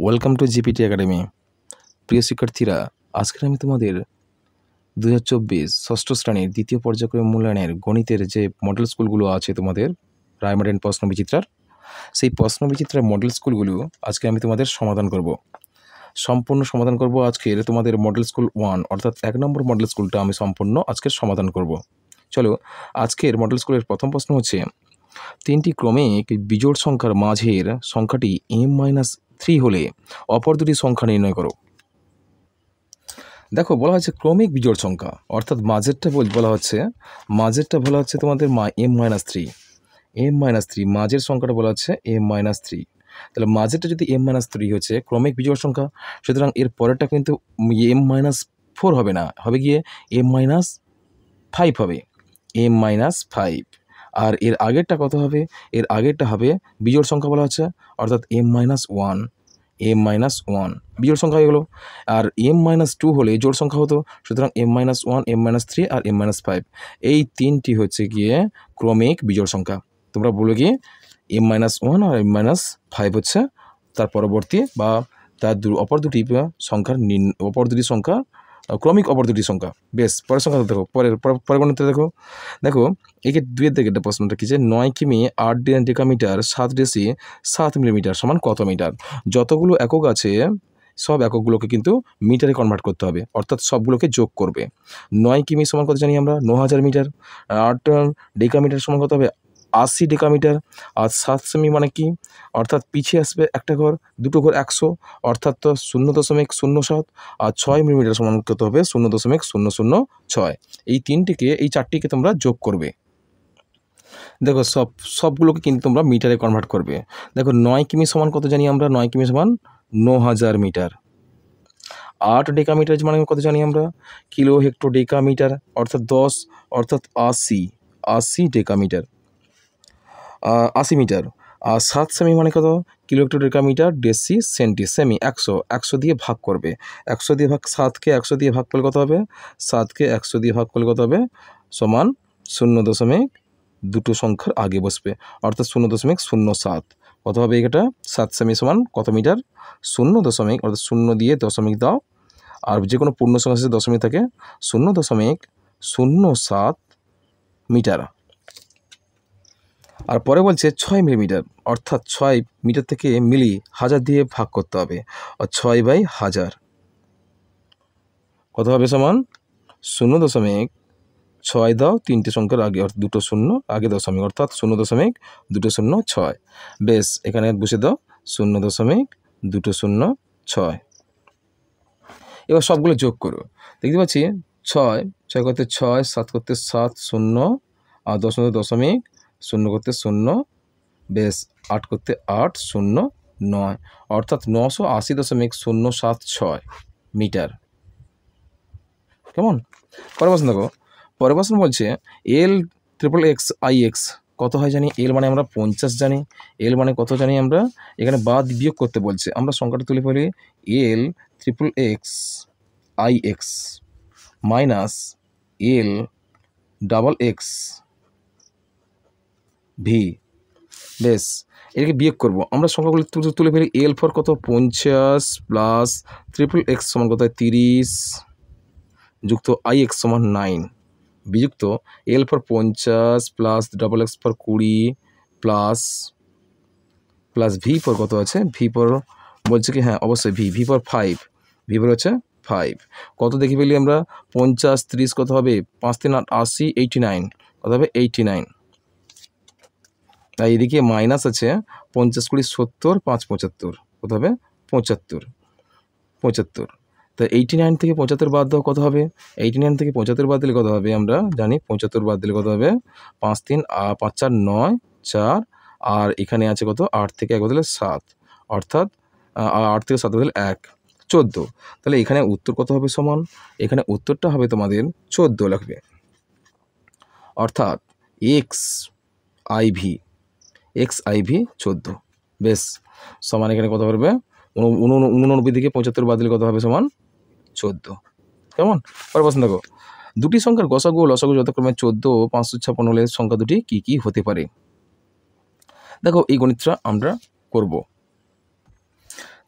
Welcome to GPT academy. প্রিয় শিক্ষার্থীরা, আজকে আমি তোমাদের 2024 ষষ্ঠ শ্রেণীর দ্বিতীয় পর্যায়ক্রম মূল্যায়নের গণিতের যে মডেল স্কুলগুলো আছে তোমাদের রায়মার্টিন প্রশ্ন বিচিত্রার, সেই প্রশ্ন বিচিত্রার মডেল স্কুলগুলো আজকে আমি তোমাদের সমাধান করব। সম্পূর্ণ সমাধান করব আজকের তোমাদের মডেল স্কুল 1 অর্থাৎ 1 নম্বর মডেল স্কুলটা আমি সম্পূর্ণ আজকের সমাধান করব। চলো, আজকের মডেল স্কুলের প্রথম প্রশ্ন হচ্ছে, তিনটি ক্রমিক বিজোড় সংখ্যার মাঝের সংখ্যাটি m-3 হলে অপর দুটি সংখ্যা নির্ণয় করো। দেখো, বলা হচ্ছে ক্রমিক বিজোড় সংখ্যা অর্থাৎ মাঝেরটা বলা হচ্ছে তোমাদের m-3 মাঝের সংখ্যাটা বলা হচ্ছে m-3। তাহলে মাঝেরটা যদি m-3 হচ্ছে ক্রমিক বিজোড় সংখ্যা, সুতরাং এর পরেরটা কিন্তু m-4 হবে না, হবে গিয়ে m-5 হবে, m-5। আর এর আগেরটা কত হবে? এর আগেরটা হবে বিজোড় সংখ্যা বলা হচ্ছে, অর্থাৎ m-1 বিজোড় সংখ্যা হয়ে গেলো। আর m-2 হলে জোড় সংখ্যা হতো, সুতরাং m-1, m-3 আর m-5 এই তিনটি হচ্ছে গিয়ে ক্রমিক বিজোড় সংখ্যা। তোমরা বলো গিয়ে m-1 আর m-5 হচ্ছে তার পরবর্তী বা তার অপর দুটি সংখ্যা ক্রমিক অপর দুটি সংখ্যা। বেশ, পরের সংখ্যা দেখো, পরের গণিতটা দেখো একে 2-এর দিকে একটা প্রশ্নটা কি যে 9 কিমি 8 ডেকামিটার 7 ডেসি 7 মিলিমিটার সমান কত মিটার? যতগুলো একক আছে সব এককগুলোকে কিন্তু মিটারে কনভার্ট করতে হবে, অর্থাৎ সবগুলোকে যোগ করবে। 9 কিমি সমান কত জানি আমরা? 9000 মিটার। 8 ডেকামিটার সমান কত হবে? 80 ডেকামিটার। আর 7 সেমি মানে কি? অর্থাৎ পিছিয়ে আসবে একটা ঘর, দুটো ঘর 100, অর্থাৎ তো 0.07। আর 6 মিলিমিটার সমান কত হবে? 0.006। এই চারটিকে তোমরা যোগ করবে। দেখো সবগুলোকে কিন্তু তোমরা মিটারে কনভার্ট করবে। দেখো 9 কিমি সমান কত জানি আমরা? 9 কিমি সমান 9000 মিটার। 8 ডেকামিটার মানে কত জানি আমরা? কিলো হেক্টো ডেকামিটার, অর্থাৎ 10, অর্থাৎ 80 ডেকামিটার, 80 মিটার। আর 7 সেমি মানে কত? Kilo hecto decametre deci semi 100 দিয়ে ভাগ করবে। 100 দিয়ে ভাগ 7কে 100 দিয়ে ভাগ করলে কত হবে? 7কে 100 দিয়ে ভাগ করলে কত হবে? সমান 0.2 সংখ্যার আগে বসবে, অর্থাৎ 0.07। কত হবে এটা? 7 সেমি সমান কত মিটার? 0 অর্থাৎ 0 দিয়ে দশমিক দাও, আর যে কোনো পূর্ণ সংখ্যা শেষে দশমিক থাকে, 0.07 মিটার। আর পরে বলছে 6 মিলিমিটার, অর্থাৎ 6 মিটার থেকে মিলি 1000 দিয়ে ভাগ করতে হবে, আর 6/1000 কত হবে? সমান 0.6 দাও 3টে সংখ্যার আগে, অর্থাৎ 2 শূন্য আগে দশমিক, অর্থাৎ 0.206। বেশ, এখানে বসে দাও 0.206। এবার সবগুলো যোগ করো। দেখতে পাচ্ছি 6 করতে 6, 7 করতে 7, 0 আর 0.0 করতে 0, বেশ 8 করতে 8, 0, 9, অর্থাৎ 980.076 মিটার। কেমন? পরের প্রশ্ন দেখো। পরের প্রশ্ন বলছে L×X কত হয় জানি? L মানে আমরা 50 জানি। L মানে কত জানি আমরা? এখানে বাদ বিয়োগ করতে বলছে, আমরা সংখ্যাটা তুলে ফেলি। L×X minus L×X V. বেশ, এটাকে বিয়োগ করব। আমরা সংখ্যাগুলো তুলে ফেলি। L4 কত? 50 প্লাস X সমান কত হয়? 30 যুক্ত IX সমান 9 বিযুক্ত L4 50 plus X for 20 plus V4 কত আছে? V4 বলছে কি, হ্যাঁ অবশ্যই V4 5, V4 হচ্ছে 5। কত দেখে ফেলি আমরা? 50 30 কত হবে? 5 3 8 80 89 কত হবে? 89। তাই এদিকে মাইনাস আছে 50 20 70 5 75 কত হবে? 75। তো 89 থেকে 75 বাদ দাও, কত হবে? 89 থেকে 75 বাদ দিলে কত হবে? আমরা জানি 75 বাদ দিলে কত হবে? 5 3 5 4 9 4, আর এখানে আছে কত? 8 থেকে 1 বদলে 7, অর্থাৎ 8 থেকে 7 বদলে 1, 14। তাহলে এখানে উত্তর কত হবে? সমান এখানে উত্তরটা হবে তোমাদের 14 লাগবে, অর্থাৎ XIV 14। বেশ, সমান এখানে কত হবে? 89 থেকে 75 বাদ দিলে কত হবে? সমান 14। কেমন? পরের প্রশ্ন দেখো। দুটি সংখ্যার গসাগু ও লসাগু যথাক্রমে 14 ও 556 হলে সংখ্যা দুটি কি কি হতে পারে? দেখো এই গণিতটা আমরা করব।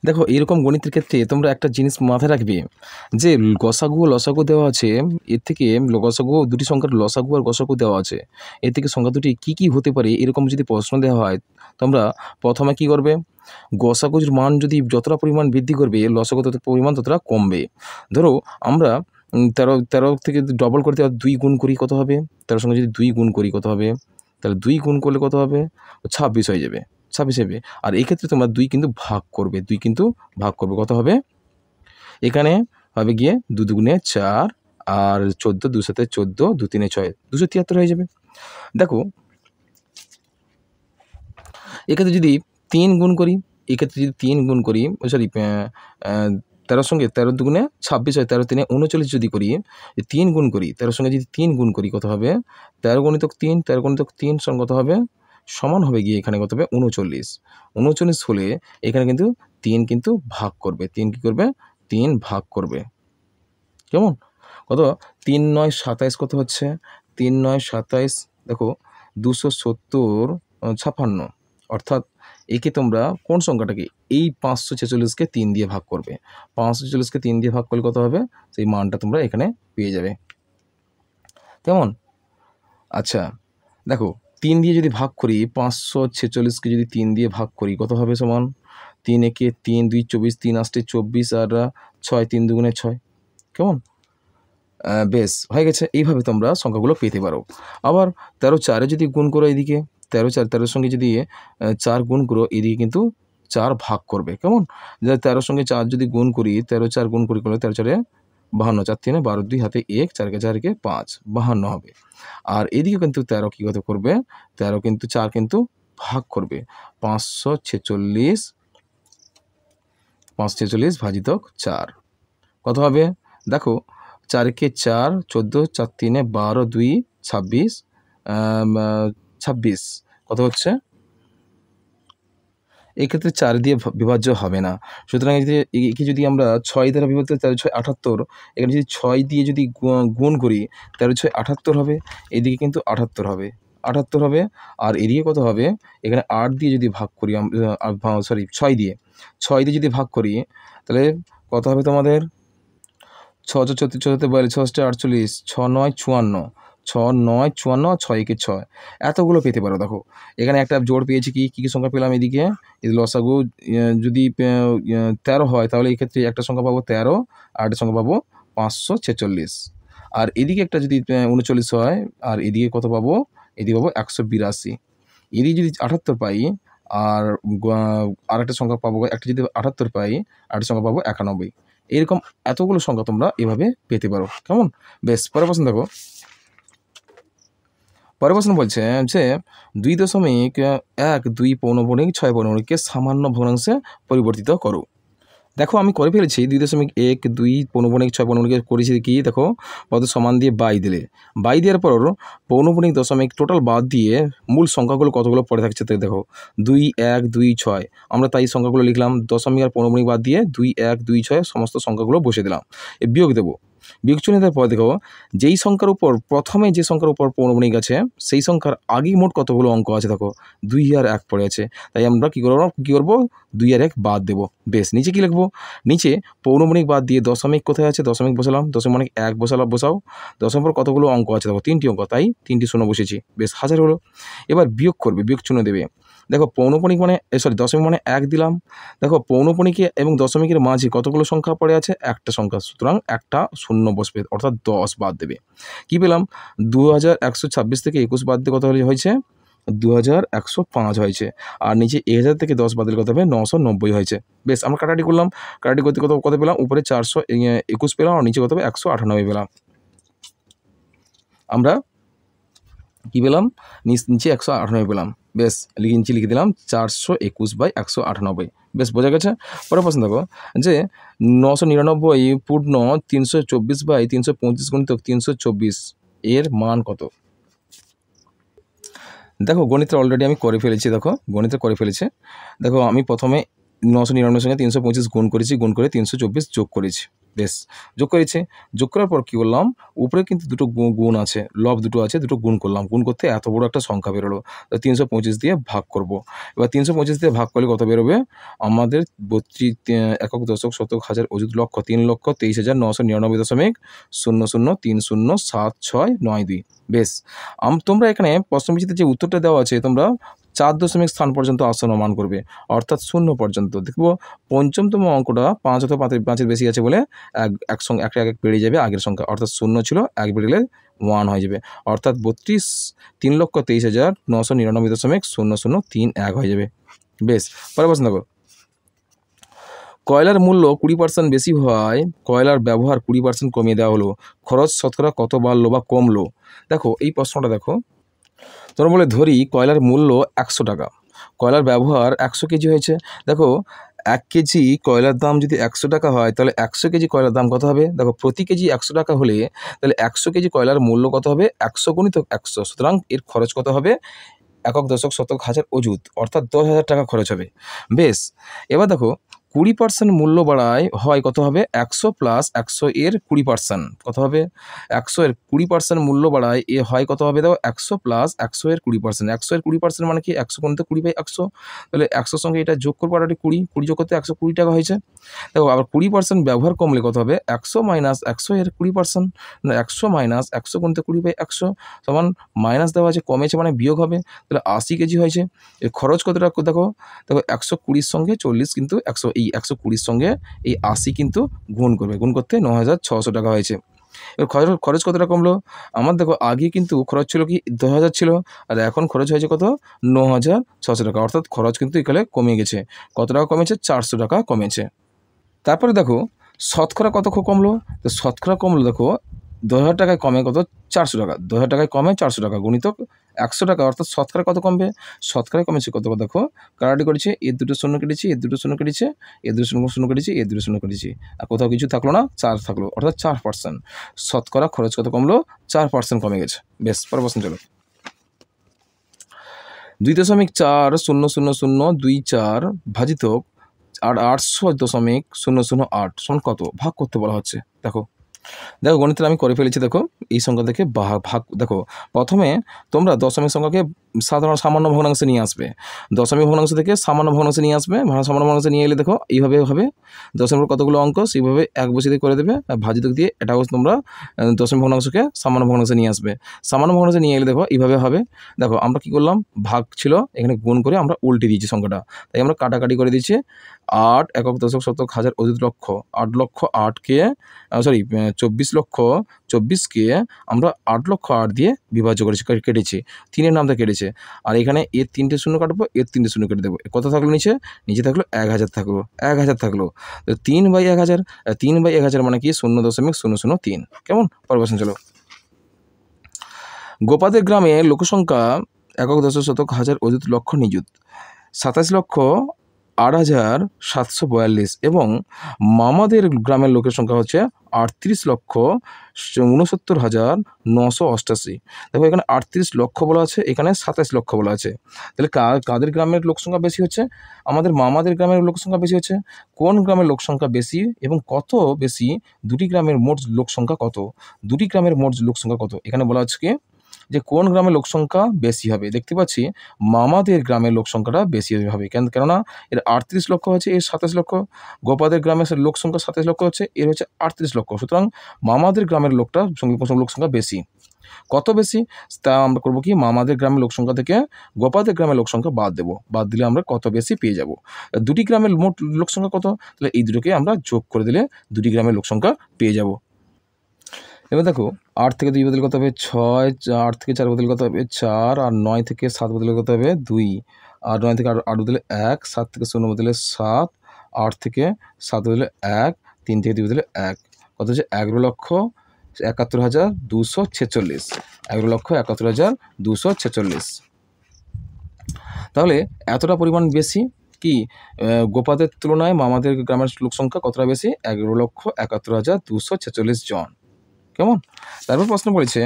দেখো এরকম গণিতের ক্ষেত্রে তোমরা একটা জিনিস মাথায় রাখবে যে গসাগু ও লসাগু দেওয়া আছে, এর থেকে গসাগু দুটি সংখ্যার লসাগু আর গসাগু দেওয়া আছে, এর থেকে সংখ্যা দুটি কী কী হতে পারে এরকম যদি প্রশ্ন দেওয়া হয়, তোমরা প্রথমে কি করবে, গসাগুর মান যদি যতটা পরিমাণ বৃদ্ধি করবে লসাগু তত পরিমাণ ততটা কমবে। ধরো আমরা 13 থেকে ডবল করতে 2 গুণ করি কত হবে, 13 সঙ্গে যদি 2 গুণ করি কত হবে, তাহলে 2 গুণ করলে কত হবে, 26 হয়ে যাবে, 26 হবে। আর এক্ষেত্রে তোমরা 2 কিন্তু ভাগ করবে, 2 কিন্তু ভাগ করবে, কত হবে, এখানে হবে গিয়ে 2 দুগুণে 4 আর 14, 2 সাথে 14, 2 তিনে 6, 273 হয়ে যাবে। দেখো এক্ষেত্রে যদি 3 গুণ করি, এক্ষেত্রে যদি 3 গুণ করি, সরি 13 সঙ্গে 13 দুগুণে 26 হয়, 13 তিনে 39 যদি করি, 3 গুণ করি, 13 সঙ্গে যদি 3 গুণ করি কত হবে, 13 গুণিতক 3, 13 গুণিতক 3 সমান কত হবে, সমান হবে গিয়ে এখানে কত হবে 39। 39 হলে এখানে কিন্তু 3 কিন্তু ভাগ করবে, 3 কী করবে, 3 ভাগ করবে, কেমন, কত, 3 9 27 কত হচ্ছে, 3 9 27, দেখো 270 56, অর্থাৎ একে তোমরা কোন সংখ্যাটাকে, এই 546কে 3 দিয়ে ভাগ করবে, 546কে 3 দিয়ে ভাগ করলে কত হবে, সেই মানটা তোমরা এখানে পেয়ে যাবে, কেমন। আচ্ছা দেখো 3 দিয়ে যদি ভাগ করি, 546কে যদি 3 দিয়ে ভাগ করি কত হবে, সমান 3 একে 3, 2 24, 3 8 24 আর 6, 3 দুগুণে 6, কেমন, বেশ হয়ে গেছে। এইভাবে তোমরা সংখ্যাগুলো পেতে পারো। আবার 13 4 যদি গুণ করো এদিকে, 13 4, 13 সঙ্গে যদি 4 গুণ করো, এদিকে কিন্তু 4 ভাগ করবে, কেমন, 13 সঙ্গে 4 যদি গুণ করি, 13 4 গুণ করি, 13 4 52, 4 3 12, 2 হাতে 1, 4 কে 4 কে 5, 52 হবে। আর এদিকে কিন্তু 13 কী কত করবে, 13 কিন্তু 4 কিন্তু ভাগ করবে, 546 ভাজিতক 4 কত হবে, দেখো 4 কে 4, 14, 4 3 12, 2 26, 26 কত হচ্ছে, এক্ষেত্রে 4 দিয়ে বিভাজ্য হবে না, সুতরাং একে যদি আমরা 6 দ্বারা বিভক্ত, 13 6 78, এখানে যদি 6 দিয়ে যদি গুণ করি, 13 6 78 হবে, এদিকে কিন্তু 78 হবে, 78 হবে। আর এদিকে কত হবে, এখানে 8 দিয়ে যদি ভাগ করি, সরি 6 দিয়ে যদি ভাগ করি, তাহলে কত হবে তোমাদের, 6 4 34 44 42 6 48, 6 9 54, 6 9 54, 6 1 6, এতগুলো পেতে পারো। দেখো এখানে একটা জোড় পেয়েছি, কি কী সংখ্যা পেলাম, এদিকে লসাগু যদি 13 হয়, তাহলে এই ক্ষেত্রে একটা সংখ্যা পাবো 13, আর একটা সংখ্যা পাবো 546, আর এদিকে একটা যদি 39 হয়, আর এদিকে কত পাবো, এদিকে পাবো 182, এদিকে যদি 78 পাই, আর আরেকটা সংখ্যা পাবো, একটা যদি 78 পাই, আরেকটা সংখ্যা পাবো 91, এরকম এতগুলো সংখ্যা তোমরা এভাবে পেতে পারো, কেমন। বেশ, পরের প্রশ্ন দেখো, পরের প্রশ্ন বলছে যে 2.1 2 পৌনঃপুনিক 6 পৌনঃপুনিককে সামান্য ভগ্নাংশে পরিবর্তিত করো। দেখো আমি করে ফেলেছি, 2.1 2 পৌনঃপুনিক 6 পৌনঃপুনিকে করেছি কি, দেখো পদ সমান দিয়ে বাই দিলে, বাই দেওয়ার পর পৌনঃপুনিক দশমিক টোটাল বাদ দিয়ে মূল সংখ্যাগুলো কতগুলো পড়ে থাকছে, তো দেখো 2 1 2 6, আমরা তাই সংখ্যাগুলো লিখলাম, দশমিক আর পৌনঃপুনিক বাদ দিয়ে 2 1 2 6 সমস্ত সংখ্যাগুলো বসে দিলাম, বিয়োগ দেবো, বিয়োগ চিহ্ন দেওয়ার পর দেখো যেই সংখ্যার উপর প্রথমে যে সংখ্যার উপর পৌনঃপুনিক আছে, সেই সংখ্যার আগেই মোট কতগুলো অঙ্ক আছে, দেখো 2 আর 1 পড়ে আছে, তাই আমরা কী করবো 2 আর 1 বাদ দেবো। বেশ, নিচে কী লিখবো, নিচে পৌনঃপুনিক বাদ দিয়ে দশমিক কোথায় আছে, দশমিক বসালাম, দশমিক 1 বসাও, দশমিক পর কতগুলো অঙ্ক আছে, দেখো 3টি অঙ্ক, তাই 3টি শূন্য বসেছি, বেশ 1000 হলো। এবার বিয়োগ করবে, বিয়োগ চিহ্ন দেবে, দেখো পৌনঃপুনিক মানে দশমিক মানে 1 দিলাম, দেখো পৌনঃপুনিকে এবং দশমিকের মাঝে কতগুলো সংখ্যা পড়ে আছে, একটা সংখ্যা, সুতরাং একটা শূন্য বসবে, অর্থাৎ 10 বাদ দেবে। কী পেলাম, 2126 থেকে 21 বাদ দিয়ে কত হয়েছে, 2105 হয়েছে, আর নিচে 1000 থেকে 10 বাদ দিলে কত হবে, 990 হয়েছে। বেশ, আমরা কাটাকাটি করলাম, কাটাকাটি করতে কত পেলাম, উপরে 421 পেলাম, আর নিচে কত হবে 198 পেলাম, আমরা কী পেলাম, নিচে 198 পেলাম। বেশ, নিচে লিখে দিলাম 421/198। বেশ, বোঝা গেছে। পরের প্রশ্ন দেখো যে 999 পূর্ণ 324/335 গুণিতক 324 এর মান কত। দেখো গণিতের অলরেডি আমি করে ফেলেছি, দেখো আমি প্রথমে 999 সঙ্গে 325 গুণ করেছি, গুণ করে 324 যোগ করেছি, বেশ, যোগ করেছি। যোগ করার পর কী করলাম, উপরে কিন্তু দুটো গুণ আছে, লব দুটো আছে, দুটো গুণ করলাম। গুণ করতে এত বড় একটা সংখ্যা বেরোলো। 325 দিয়ে ভাগ করব। এবার 325 দিয়ে ভাগ করলে কত বেরোবে? আমাদের 32 একক, দশক, শতক, হাজার, অযুত, লক্ষ, 3,23,999.0030307692। বেশ, তোমরা এখানে প্রশ্নবিচিত্রে যে উত্তরটা দেওয়া আছে, তোমরা 4 দশমিক স্থান পর্যন্ত আসন্ন মান করবে, অর্থাৎ 0 পর্যন্ত। দেখব পঞ্চমতম অঙ্কটা 5 অথবা 5-এর বেশি আছে বলে এক সঙ্গে এক এক বেড়ে যাবে আগের সংখ্যা, অর্থাৎ 0 ছিল, 1 বেড়ে গেলে 1 হয়ে যাবে, অর্থাৎ 3,23,999.0031 হয়ে যাবে। বেশ, পরের প্রশ্ন দেখো। কয়লার মূল্য 20% বেশি হওয়ায় কয়লার ব্যবহার 20% কমিয়ে দেওয়া হলো, খরচ শতকরা কত বাড়লো বা কমলো? দেখো এই প্রশ্নটা দেখো, তোমরা বলে ধরি কয়লার মূল্য 100 টাকা, কয়লার ব্যবহার 100 কেজি হয়েছে। দেখো 1 কেজি কয়লার দাম যদি 100 টাকা হয়, তাহলে 100 কেজি কয়লার দাম কত হবে? দেখো প্রতি কেজি 100 টাকা হলে তাহলে 100 কেজি কয়লার মূল্য কত হবে? 100 গুণিত 100, সুতরাং এর খরচ কত হবে? একক, দশক, শতক, হাজার, অযুত, অর্থাৎ 10,000 টাকা খরচ হবে। বেশ, এবার দেখো 20% মূল্য বাড়ায় হয় কত হবে? 100 প্লাস 100 এর 20% কত হবে? 100 এর 20% মূল্য বাড়ায় এ হয় কত হবে? দেখো 100 প্লাস 100 এর 20%, 100 এর 20% মানে কি? 100 গুণিত 20/100, তাহলে 100 সঙ্গে এটা যোগ করবো, আর 20 যোগ করতে 120 টাকা হয়েছে। দেখো আবার 20% ব্যবহার কমলে কত হবে? 100 মাইনাস 100 এর 20%, 100 মাইনাস 100 গুণিত 20/100 সমান মাইনাস দেওয়া আছে, কমেছে মানে বিয়োগ হবে, তাহলে 80 কেজি হয়েছে। এর খরচ কতটা দেখো, 120 সঙ্গে 40 কিন্তু 100, এই 120 সঙ্গে এই 80 কিন্তু গুণ করবে, গুণ করতে 9,600 টাকা হয়েছে। এবার খরচ কতটা কমলো? আমার দেখো আগে কিন্তু খরচ ছিল কি 10,000 ছিল, আর এখন খরচ হয়েছে কত? 9,600 টাকা, অর্থাৎ খরচ কিন্তু এখানে কমে গেছে। কত টাকা কমেছে? 400 টাকা কমেছে। তারপরে দেখো শতকরা কত কমলো? তো শতকরা কমলো দেখো 10,000 টাকায় কমে কত? 400 টাকা। 10,000 টাকায় কমে 400 টাকা গুণিত 100 টাকা, অর্থাৎ শতকরা কত কমবে? শতকরা কমেছে কত? দেখো কাটাকাটি করেছে, এর দুটো শূন্য কেটেছি, এর দুটো শূন্য কেটেছে, এর দুটো শূন্য কেটেছি, এর দুটো শূন্য কেটেছি, আর কোথাও কিছু থাকলো না, 4 থাকলো, অর্থাৎ 4%। শতকরা খরচ কত কমলো? 4% কমে গেছে। বেশ, পরের প্রশ্ন চলো। 2.4000024 ভাজিত আর 800.008 সমান কত? ভাগ করতে বলা হচ্ছে। দেখো গণিতের আমি করে ফেলেছি। দেখো এই সংখ্যা থেকে ভাগ দেখো, প্রথমে তোমরা দশমিক সংখ্যাকে সামান্য ভগ্নাংশে নিয়ে আসবে, দশমিক ভগ্নাংশ থেকে সামান্য ভগ্নাংশে নিয়ে আসবে, সামান্য ভগ্নাংশে নিয়ে এলে দেখো এইভাবে হবে, দশমিক কতগুলো অঙ্ক সেইভাবে এক বসিয়ে করে দেবে, আর ভাজিত দিয়ে এটাও তোমরা দশমিক ভগ্নাংশকে সামান্য ভগ্নাংশে নিয়ে আসবে, সামান্য ভগ্নাংশে নিয়ে এলে দেখো এইভাবে হবে। দেখো আমরা কি করলাম, ভাগ ছিল এখানে গুণ করে আমরা উল্টে দিয়েছি সংখ্যাটা, তাই আমরা কাটাকাটি করে দিচ্ছি। 8 একক, দশক, শতক, হাজার, অযুত, লক্ষ, 8 লক্ষ 8কে 24 লক্ষ 24কে আমরা 8 লক্ষ 8 দিয়ে বিভাজ্য করেছি, কেটেছি, 3-এর নামটা কেটেছে, আর এখানে এর 3টে শূন্য কাটবো, এর 3টে শূন্য কেটে দেবো। কত থাকলো নিচে? নিচে থাকলো 1000 থাকলো, 1000 থাকলো। তো 3/1000, 3/1000 মানে কি? 0.003। কেমন? পরের প্রশ্ন চলো। গোপাদের গ্রামে লোকসংখ্যা একক, দশক, শতক, হাজার, অযুত, লক্ষ, নিযুত 27,08,742 এবং মামাদের গ্রামের লোকের সংখ্যা হচ্ছে 38,69,988। দেখো এখানে 38 লক্ষ বলা আছে, এখানে 27 লক্ষ বলা আছে, তাহলে কাদের গ্রামের লোক সংখ্যা বেশি হচ্ছে? আমাদের মামাদের গ্রামের লোক সংখ্যা বেশি হচ্ছে। কোন গ্রামের লোক সংখ্যা বেশি এবং কত বেশি? দুটি গ্রামের মোট লোক সংখ্যা কত? দুটি গ্রামের মোট লোক সংখ্যা কত? এখানে বলা হচ্ছে কি যে কোন গ্রামের লোক সংখ্যা বেশি হবে? দেখতে পাচ্ছি মামাদের গ্রামের লোক সংখ্যাটা বেশি হবে, কেননা এর 38 লক্ষ হচ্ছে, এর 27 লক্ষ। গোপাদের গ্রামের লোক সংখ্যা 27 লক্ষ হচ্ছে, এর হচ্ছে 38 লক্ষ, সুতরাং মামাদের গ্রামের লোক সংখ্যা বেশি। কত বেশি? তা আমরা করবো কি, মামাদের গ্রামের লোক সংখ্যা থেকে গোপাদের গ্রামের লোক সংখ্যা বাদ দেবো, বাদ দিলে আমরা কত বেশি পেয়ে যাব। দুটি গ্রামের মোট লোক সংখ্যা কত? তাহলে এই দুটোকে আমরা যোগ করে দিলে দুটি গ্রামের লোক সংখ্যা পেয়ে যাব। এবার দেখো 8 থেকে 2 বদল কত হবে? 6, 8 থেকে 4 বদল কত হবে? 4, আর 9 থেকে 7 বদল কত হবে? 2, আর 9 থেকে 8 বদলে 1, 7 থেকে 0 বদলে 7, 8 থেকে 7 বদলে 1, 3 থেকে 2 বদলে 1, কত হচ্ছে? 11,71,246, 11,71,246। তাহলে এতটা পরিমাণ বেশি কি গোপাদের তুলনায় মামাদের গ্রামের লোক সংখ্যা কতটা বেশি? 11,71,246 জন। কেমন? তারপর প্রশ্ন বলেছে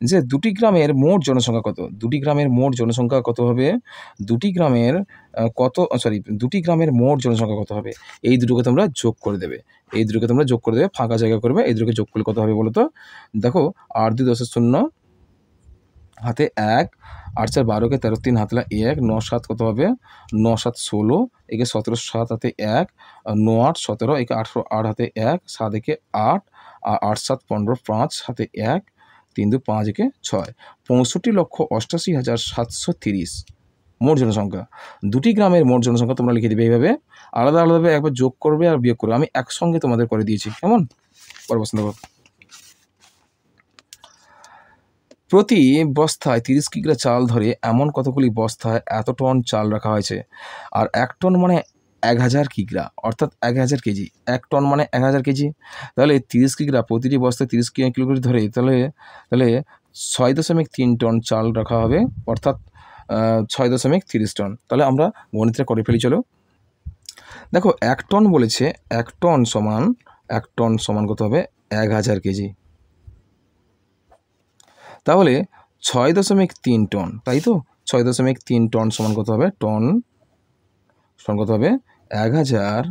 যে দুটি গ্রামের মোট জনসংখ্যা কত, দুটি গ্রামের মোট জনসংখ্যা কত হবে, দুটি গ্রামের দুটি গ্রামের মোট জনসংখ্যা কত হবে, এই দুটোকে তোমরা যোগ করে দেবে, এই দুটোকে তোমরা যোগ করে দেবে, ফাঁকা জায়গা করবে, এই দুটোকে যোগ করলে কত হবে বলো তো? দেখো 8 2 10 0 হাতে 1, 8 4 12 কে 13 3 হাতলা 1, 9 7 কত হবে, 9 7 16, একে 17 7 হাতে 1, 9 8 17, একে 18 8 হাতে 1, 7 একে 8, আর 8 7 15, 5 হাতে 1, 3 2 5 একে 6, 65,88,730 মোট জনসংখ্যা। দুটি গ্রামের মোট জনসংখ্যা তোমরা লিখে দিবে এইভাবে, আলাদা আলাদাভাবে একবার যোগ করবে আর বিয়োগ করবে, আমি একসঙ্গে তোমাদের করে দিয়েছি, কেমন? পরে প্রশ্ন দেখো, প্রতি বস্তায় 30 কিগ্রা চাল ধরে এমন কতগুলি বস্তায় এত টন চাল রাখা হয়েছে? আর 1 টন মানে 1000 কিগ্রা, অর্থাৎ 1000 কেজি, 1 টন মানে 1000 কেজি। তাহলে 30 কিগ্রা, প্রতিটি বস্তায় 30 কিলো করে ধরে, তাহলে 6.3 টন চাল রাখা হবে, অর্থাৎ 6.30 টন। তাহলে আমরা গণিতটা করে ফেলি, চলো। দেখো 1 টন বলেছে, 1 টন সমান কত হবে, 1000 কেজি। তাহলে 6.3 টন, তাই তো? 6.3 টন সমান কত হবে, টন সমান কত হবে, 1000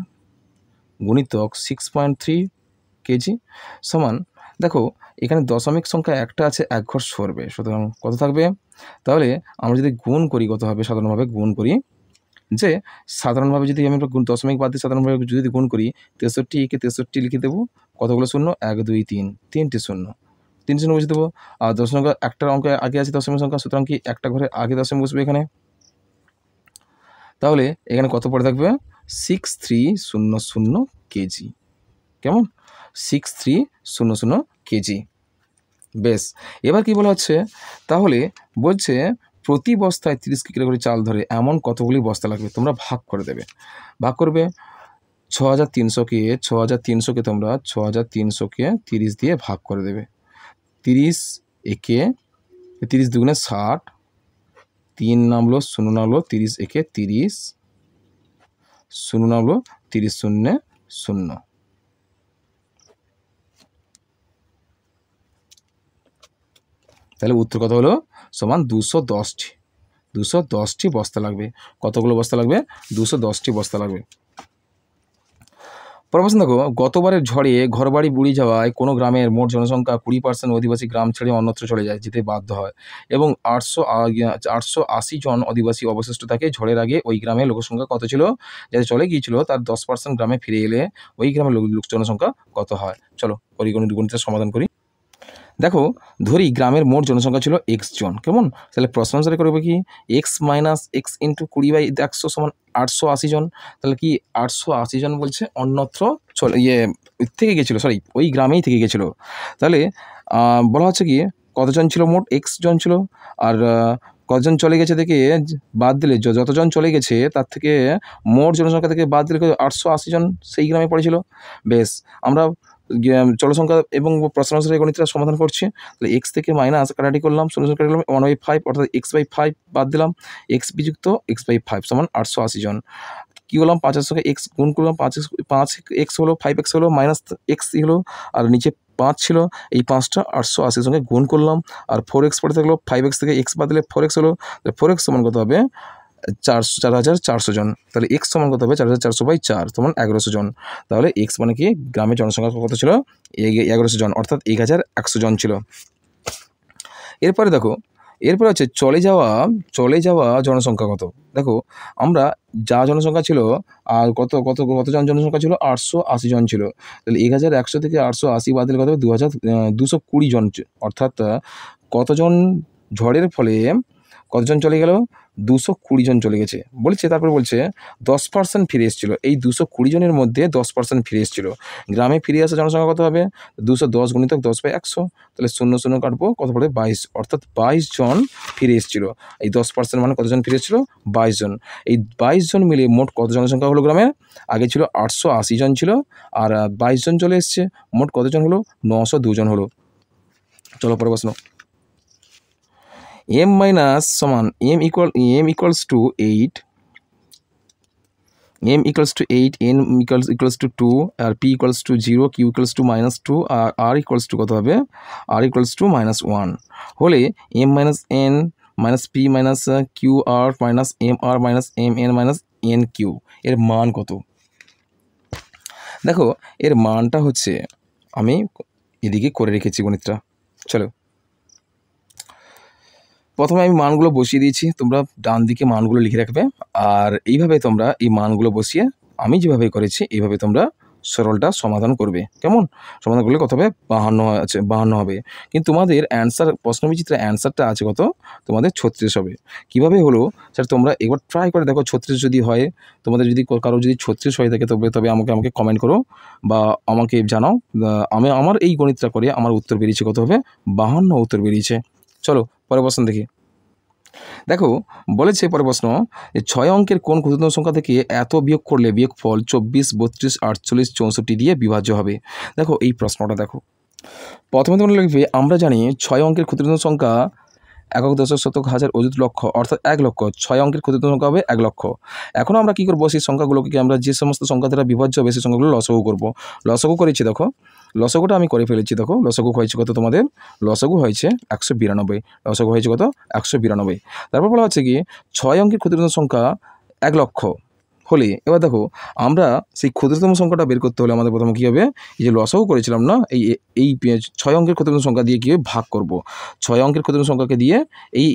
গুণিতক 6.3 কেজি সমান, দেখো এখানে দশমিক সংখ্যা একটা আছে, এক ঘর সরবে, সুতরাং কত থাকবে? তাহলে আমরা যদি গুণ করি কত হবে, সাধারণভাবে গুণ করি, যে সাধারণভাবে যদি আমি দশমিক বাদ দিয়ে সাধারণভাবে যদি গুণ করি, 63 একে 63 লিখে দেবো, কতগুলো শূন্য, 1 2 3, 3টে শূন্য, 3 শূন্য বসে দেবো, আর দশমিক একটার অঙ্কে আগে আছে দশমিক সংখ্যা, সুতরাং কি একটা ঘরে আগে দশমিক বসবে এখানে। তাহলে এখানে কত পড়ে থাকবে, 6300 কেজি, কেমন? 6300 কেজি। বেশ, এবার কি বলা হচ্ছে, তাহলে বলছে প্রতি বস্তায় 30 কিলো করে চাল ধরে এমন কতগুলি বস্তা লাগবে, তোমরা ভাগ করে দেবে, ভাগ করবে 6300কে তোমরা 6300কে 30 দিয়ে ভাগ করে দেবে, 30 একে 30 দুগুণে 60, 3 নামলো 0 নামলো, 30 একে 30, 0 নামলো 30 শূন্যে 0। তাহলে উত্তর কত হলো, সমান 210টি বস্তা লাগবে। কতগুলো বস্তা লাগবে, 210টি বস্তা লাগবে। প্রশ্ন দেখো, গতবারের ঝড়ে ঘরবাড়ি বুড়ি যাওয়ায় কোনো গ্রামের মোট জনসংখ্যা 20% অধিবাসী গ্রাম ছেড়ে অন্যত্র চলে যায়, যেতে বাধ্য হয়, এবং 880 জন অধিবাসী অবশিষ্ট থাকে। ঝড়ের আগে ওই গ্রামের লোকসংখ্যা কত ছিল? যাতে চলে গিয়েছিল তার 10% গ্রামে ফিরে এলে ওই গ্রামের লোক জনসংখ্যা কত হয়? চলো গণিতের সমাধান করি। দেখো ধরি গ্রামের মোট জনসংখ্যা ছিল x জন, কেমন? তাহলে প্রশ্ন অনুসারে করবে কি, x মাইনাস x ইন্টু 20/100 সমান 880 জন। তাহলে কি 880 জন বলছে অন্যত্র থেকে গেছিলো, ওই গ্রামেই থেকে গেছিলো। তাহলে বলা হচ্ছে কি কতজন ছিল, মোট x জন ছিল, আর কতজন চলে গেছে থেকে বাদ দিলে, যতজন চলে গেছে তার থেকে মোট জনসংখ্যা থেকে বাদ দিলে 880 জন সেই গ্রামে পড়েছিল। বেশ, আমরা জনসংখ্যা এবং প্রশ্ন অনুসারে গণিতটা সমাধান করছি। তাহলে এক্স থেকে মাইনাস কাটাটি করলাম, শূন্য কাটালাম, 1/5, অর্থাৎ x/5 বাদ দিলাম, এক্স বিযুক্ত x/5 সমান 880 জন। কী করলাম, 500কে এক্স গুণ করলাম, 5x হলো, 5x হলো, মাইনাস এক্স হলো, আর নিচে 5 ছিল, এই 5টা 880 সঙ্গে গুণ করলাম, আর 4x পড়ে থাকলো, 5x থেকে x বাদ দিলে 4x হলো, তাহলে 4x সমান কত হবে, 4400 জন। তাহলে x সমান কত হবে, 4400/4 সমান 1100 জন। তাহলে x মানে কি, গ্রামের জনসংখ্যা কত ছিল, 1100 জন, অর্থাৎ 1100 জন ছিল। এরপরে দেখো, এরপরে হচ্ছে চলে যাওয়া জনসংখ্যা কত। দেখো আমরা যা জনসংখ্যা ছিল, আর কতজন জনসংখ্যা ছিল, 880 জন ছিল। তাহলে 1100 থেকে 880 বাদ দিলে কত হবে, 220 জন, অর্থাৎ কতজন ঝড়ের ফলে কতজন চলে গেল, 220 জন চলে গেছে বলছে। তারপর বলছে 10% ফিরে এসেছিলো, এই 220 জনের মধ্যে 10% ফিরে এসেছিলো। গ্রামে ফিরে আসা জনসংখ্যা কত হবে, 210 গুণিতক 10/100, তাহলে 0 কাটবো, কত পড়ে 22, অর্থাৎ 22 জন ফিরে এসেছিলো। এই 10% মানে কতজন ফিরে এসেছিলো, 22 জন। এই 22 জন মিলে মোট কত জনসংখ্যা হলো গ্রামে, আগে ছিল 880 জন ছিল, আর 22 জন চলে এসছে, মোট কতজন হলো, 902 জন হলো। চলো পরে প্রশ্ন, m equals to 8 m equals to 8, n equals to 2, আর p equals to 0, q equals to -2, আর r equals to কত হবে, r equals to -1 হলে m minus n minus p minus qr minus mr minus mn minus nq এর মান কত? দেখো এর মানটা হচ্ছে, আমি এদিকে করে রেখেছি গণিতটা। চলো প্রথমে আমি মানগুলো বসিয়ে দিয়েছি, তোমরা ডান দিকে মানগুলো লিখে রাখবে, আর এইভাবে তোমরা এই মানগুলো বসিয়ে আমি যেভাবে করেছি এইভাবে তোমরা সরলটা সমাধান করবে। কেমন? সমাধান করলে কত হবে? 52 হবে। কিন্তু তোমাদের অ্যান্সার, প্রশ্নবিচিত্রের অ্যান্সারটা আছে কত? তোমাদের 36 হবে। কীভাবে হলো স্যার তোমরা একবার ট্রাই করে দেখো, 36 যদি হয়, তোমাদের যদি কারো যদি 36 হয়ে থাকে তবে আমাকে কমেন্ট করো বা আমাকে জানাও। আমার এই গণিতটা করে আমার উত্তর বেরিয়েছে কত হবে? 52 উত্তর বেরিয়েছে। চলো পরের প্রশ্ন দেখি। দেখো বলেছে পরের প্রশ্ন যে 6 অঙ্কের কোন ক্ষুদ্রতম সংখ্যা থেকে এত বিয়োগ করলে বিয়োগফল 24, 32, 48, 64 দিয়ে বিভাজ্য হবে। দেখো এই প্রশ্নটা দেখো, প্রথমে তোমরা লিখবে আমরা জানি 6 অঙ্কের ক্ষুদ্রতম সংখ্যা একক, দশক, শতক, হাজার, অযুত, লক্ষ, অর্থাৎ 1 লক্ষ। 6 অঙ্কের ক্ষুদ্রতম সংখ্যা হবে 1 লক্ষ। এখন আমরা কী করবো? সেই সংখ্যাগুলোকে আমরা যে সমস্ত সংখ্যা দ্বারা বিভাজ্য হবে সেই সংখ্যাগুলো লসাগু করবো। লসাগু করেছি, দেখো লসাগুটা আমি করে ফেলেছি। দেখো লসাগু হয়েছে কত? তোমাদের লসাগু হয়েছে 192। লসাগু হয়েছে কত? 192। তারপর বলা হচ্ছে কি 6 অঙ্কের ক্ষুদ্রতম সংখ্যা 1 লক্ষ হলে, এবার দেখো আমরা সেই ক্ষুদ্রতম সংখ্যাটা বের করতে হলে আমাদের প্রথমে কী হবে? এই যে লসাগু করেছিলাম না, এই 6 অঙ্কের ক্ষুদ্রতম সংখ্যা দিয়ে কী ভাগ করব। 6 অঙ্কের ক্ষুদ্রতম সংখ্যাকে দিয়ে এই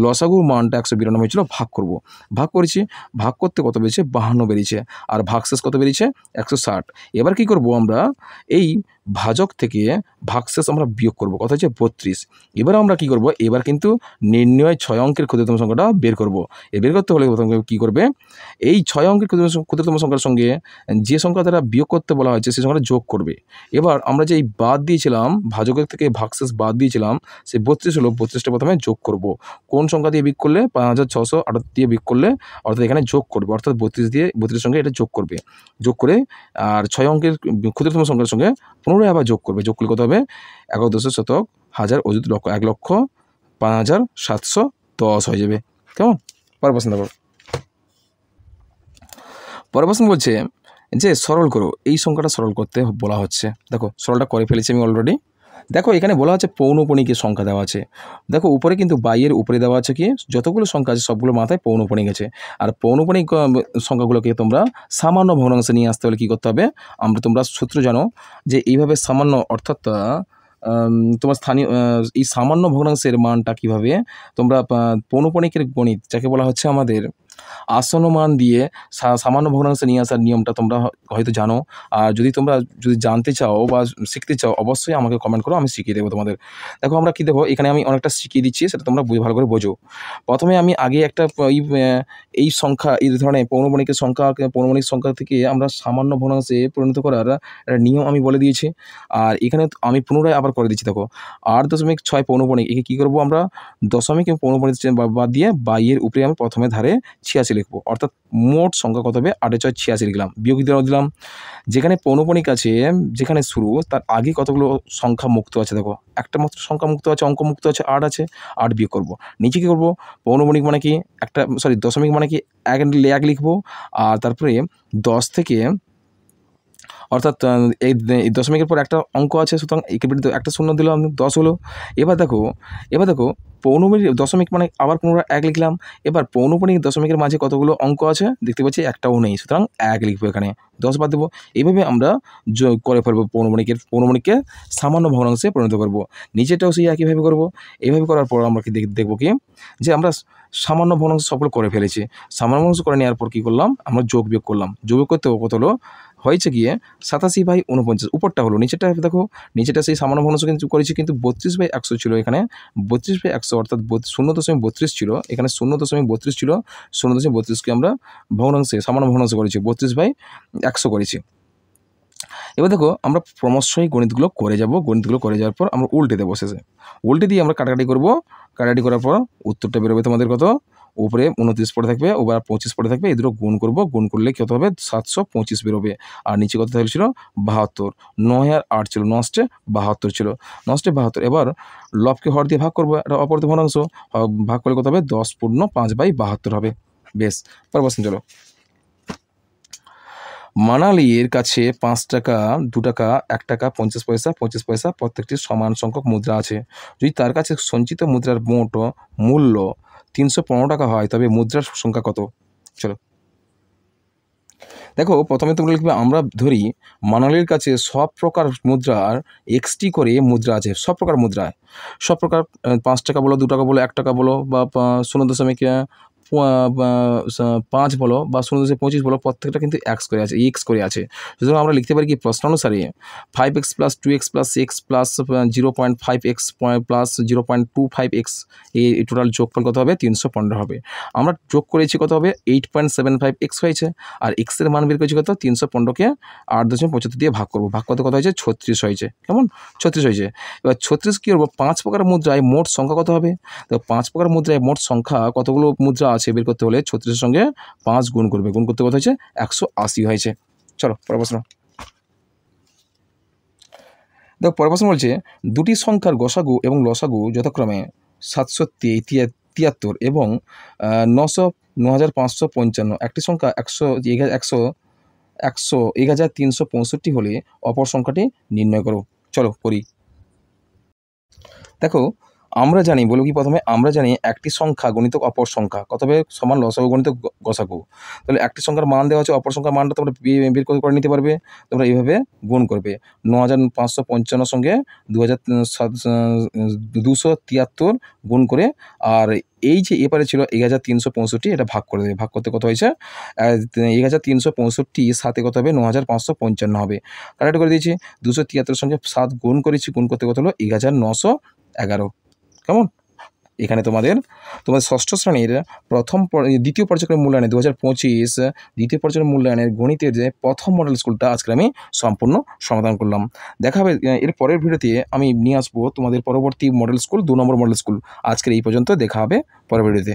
লসাগুর মানটা 192 ছিল, ভাগ করব। ভাগ করেছি, ভাগ করতে কত বেরিয়েছে? 52 বেরিয়েছে। আর ভাগশেষ কত বেরিয়েছে? 160। এবার কি করব? আমরা এই ভাজক থেকে ভাগশেষ আমরা বিয়োগ করব, কত হচ্ছে? 32। এবার আমরা কি করব? এবার কিন্তু নির্ণয় 6 অঙ্কের ক্ষুদ্রতম সংখ্যাটা বের করব। বের করতে হলে প্রথমে কী করবে? এই 6 অঙ্কের ক্ষুদ্রতম সংখ্যার সঙ্গে যে সংখ্যা দ্বারা বিয়োগ করতে বলা হয়েছে সেই সংখ্যাটা যোগ করবে। এবার আমরা যে এই বাদ দিয়েছিলাম, ভাজকের থেকে ভাগশেষ বাদ দিয়েছিলাম, সেই 32 হলো, 32টা প্রথমে যোগ করব। কোন সংখ্যা দিয়ে বিয়োগ করলে? 5668 দিয়ে বিয়োগ করলে, অর্থাৎ এখানে যোগ করবে, অর্থাৎ 32 সঙ্গে এটা যোগ করবে। যোগ করে আর 6 অঙ্কের ক্ষুদ্রতম সংখ্যার সঙ্গে পুনরায় আবার যোগ করবে। যোগ করলে কত হবে? একক, দশক, শতক, হাজার, অযুত, লক্ষ, 1 লক্ষ 5710 হয়ে যাবে। কেমন? পরের প্রশ্ন দেখো। পরের প্রশ্ন বলছে যে সরল করো, এই সংখ্যাটা সরল করতে বলা হচ্ছে। দেখো সরলটা করে ফেলেছি আমি অলরেডি। দেখো এখানে বলা আছে পৌনঃপুনিকের সংখ্যা দেওয়া আছে। দেখো উপরে কিন্তু বাইয়ের উপরে দেওয়া আছে কি যতগুলো সংখ্যা আছে সবগুলো মাথায় পৌনঃপুনিক আছে। আর পৌনঃপুনিক সংখ্যাগুলোকে তোমরা সামান্য ভগ্নাংশে নিয়ে আসতে হলে কী করতে হবে? তোমরা সূত্র জানো যে এইভাবে সামান্য, অর্থাৎ তোমার স্থানীয় এই সামান্য ভগ্নাংশের মানটা কীভাবে তোমরা পৌনঃপুনিকের গণিত যাকে বলা হচ্ছে আমাদের আসন্ন মান দিয়ে সামান্য ভগ্নাংশে নিয়ে আসার নিয়মটা তোমরা হয়তো জানো। আর তোমরা যদি জানতে চাও বা শিখতে চাও অবশ্যই আমাকে কমেন্ট করো, আমি শিখিয়ে দেবো তোমাদের। দেখো আমরা কী দেখো এখানে আমি অনেকটা শিখিয়ে দিচ্ছি, সেটা তোমরা ভালো করে বোঝো। প্রথমে আমি আগে একটা এই সংখ্যা, এই ধরনের পৌনঃপুনিক সংখ্যা থেকে আমরা সামান্য ভগ্নাংশে পরিণত করার একটা নিয়ম আমি বলে দিয়েছি। আর এখানে আমি পুনরায় আবার করে দিচ্ছি। দেখো 8.6 পৌনঃপুনিক, একে কী করবো? আমরা দশমিক এবং পৌনঃপুনিক বাদ দিয়ে বাইয়ের উপরে আমি প্রথমে ধারে 86 লিখব, অর্থাৎ মোট সংখ্যা কত হবে? 8×6 = 86 লিখলাম। বিয়োগ দিলাম, যেখানে পৌনঃপুনিক আছে, যেখানে শুরু তার আগে কতগুলো সংখ্যা মুক্ত আছে? দেখো একটা মাত্র সংখ্যা মুক্ত আছে, অঙ্ক মুক্ত আছে, 8 আছে। 8 বিয়োগ করব। নিচে কী করবো? পৌনঃপুনিক মানে কি দশমিক মানে কি 1 লিখবো। আর তারপরে 10 থেকে, অর্থাৎ এই দশমিকের পর একটা অঙ্ক আছে, সুতরাং একে একটা শূন্য দিলাম, 10 হলো। এবার দেখো পৌনঃপুনিক দশমিক মানে আবার পুনরায় 1 লিখলাম। এবার পৌনঃপুনিক দশমিকের মাঝে কতগুলো অঙ্ক আছে দেখতে পাচ্ছি? একটাও নেই, সুতরাং 1 লিখবো এখানে, 10 বাদ দেবো। এইভাবে আমরা করে ফেলবো পৌনঃপুনিককে সামান্য ভগ্নাংশে পরিণত করবো। নিচেটাও সেই একইভাবে করবো। এইভাবে করার পর আমরা কি দেখবো কি যে আমরা সামান্য ভগ্নাংশ সবগুলো করে ফেলেছি। সামান্য ভগ্নাংশ করে নেওয়ার পর কী করলাম? আমরা যোগ বিয়োগ করলাম। যোগ করতে কত হলো? হয়েছে গিয়ে 87/49। উপরটা হলো, নিচেটা দেখো, নিচেটা সেই সামান্য ভগ্নাংশ কিন্তু করেছি, কিন্তু 32/100 ছিল এখানে। 32/100 অর্থাৎ 0.32 ছিল এখানে, 0.32 ছিল। 0.32কে আমরা সামান্য ভগ্নাংশ করেছি, 32/100 করেছি। এবার দেখো আমরা ক্রমশই গণিতগুলো করে যাওয়ার পর আমরা উল্টে দেবো। শেষে উল্টে দিয়ে আমরা কাটাকাটি করবো। কাটাকাটি করার পর উত্তরটা বেরোবে তোমাদের কত? উপরে 29 পড়ে থাকবে, ওবার 25 পড়ে থাকবে। এই দুটো গুণ করবো, গুণ করলে কত হবে? 725 বেরোবে। আর নিচে কত ছিল? 72। 9 আর 8 ছিল, 9×8 = 72 ছিল, 9×72। এবার লবকে হর দিয়ে ভাগ করবো, এটা অপরত ভগ্নাংশ, ভাগ করলে কত হবে? 10 পূর্ণ 5/72 হবে। বেশ, পরের প্রশ্ন চলো। মানালির কাছে 5 টাকা, 2 টাকা, 1 টাকা, 50 পয়সা, 25 পয়সা প্রত্যেকটির সমান সংখ্যক মুদ্রা আছে। যদি তার কাছে সঞ্চিত মুদ্রার মোট মূল্য 315 টাকা হয় তবে মুদ্রার সংখ্যা কত? চলো দেখো, প্রথমে তোমরা লিখবে, আমরা ধরি মানালির কাছে সব প্রকার মুদ্রার এক্সটি করে মুদ্রা আছে, সব প্রকার মুদ্রায়, সব প্রকার 5 টাকা বলো, 2 টাকা বলো, 1 টাকা বলো, বা 0.5 বলো, বা 0.25 বলো, প্রত্যেকটা কিন্তু এক্স করে আছে। সুতরাং আমরা লিখতে পারি কি, প্রশ্নানুসারে 5x + 2x + x + 0.5x plus 0.25x এই টোটাল যোগফল কত হবে? 315 হবে। আমরা যোগ করেছি কত হবে? 8.75x হয়েছে। আর x এর মান বের করেছি কত? 315কে 8.75 দিয়ে ভাগ করবো, ভাগ করতে কত হয়েছে? 36 হয়েছে। কেমন? 36 হয়েছে। এবার 36 কী করবো? 5 প্রকার মুদ্রায় মোট সংখ্যা কত হবে? তো 5 প্রকার মুদ্রায় মোট সংখ্যা কতগুলো মুদ্রা আছে বের করতে হলে 36-এর সঙ্গে 5 গুণ করবে, গুণ করতে কত হয়েছে? 180 হয়েছে। চলো পরের প্রশ্ন। দেখো পরের প্রশ্ন বলছে, দুটি সংখ্যার গসাগু এবং লসাগু যথাক্রমে 773 এবং 9555। একটি সংখ্যা 1365 হলে অপর সংখ্যাটি নির্ণয় করো। চলো করি। দেখো, আমরা জানি, বলবো কি প্রথমে, আমরা জানি একটি সংখ্যা গণিতক অপর সংখ্যা কত হবে? সমান লসাগু গণিতক গসাগু। তাহলে একটি সংখ্যার মান দেওয়া আছে, অপর সংখ্যার মানটা তোমরা বের করে নিতে পারবে। তোমরা এইভাবে গুণ করবে, 9555 সঙ্গে 273 গুণ করে, আর এই যে এপারে ছিল 1365, এটা ভাগ করে দেবে। ভাগ করতে কত হয়েছে? 1365 সাথে কত হবে? 9555 হবে। কারেক্ট করে দিয়েছি। 273 সঙ্গে 7 গুণ করেছি, গুণ করতে কত হলো? 1911। কেমন? এখানে তোমাদের ষষ্ঠ শ্রেণীর দ্বিতীয় পর্যায়ের মূল্যায়নে 2025 দ্বিতীয় পর্যায়ের মূল্যায়নের গণিতের যে প্রথম মডেল স্কুলটা আজকে আমি সম্পূর্ণ সমাধান করলাম। দেখা হবে এর পরের ভিডিওতে, আমি নিয়ে আসবো তোমাদের পরবর্তী মডেল স্কুল, 2 নম্বর মডেল স্কুল। আজকের এই পর্যন্ত, দেখা হবে পরের ভিডিওতে।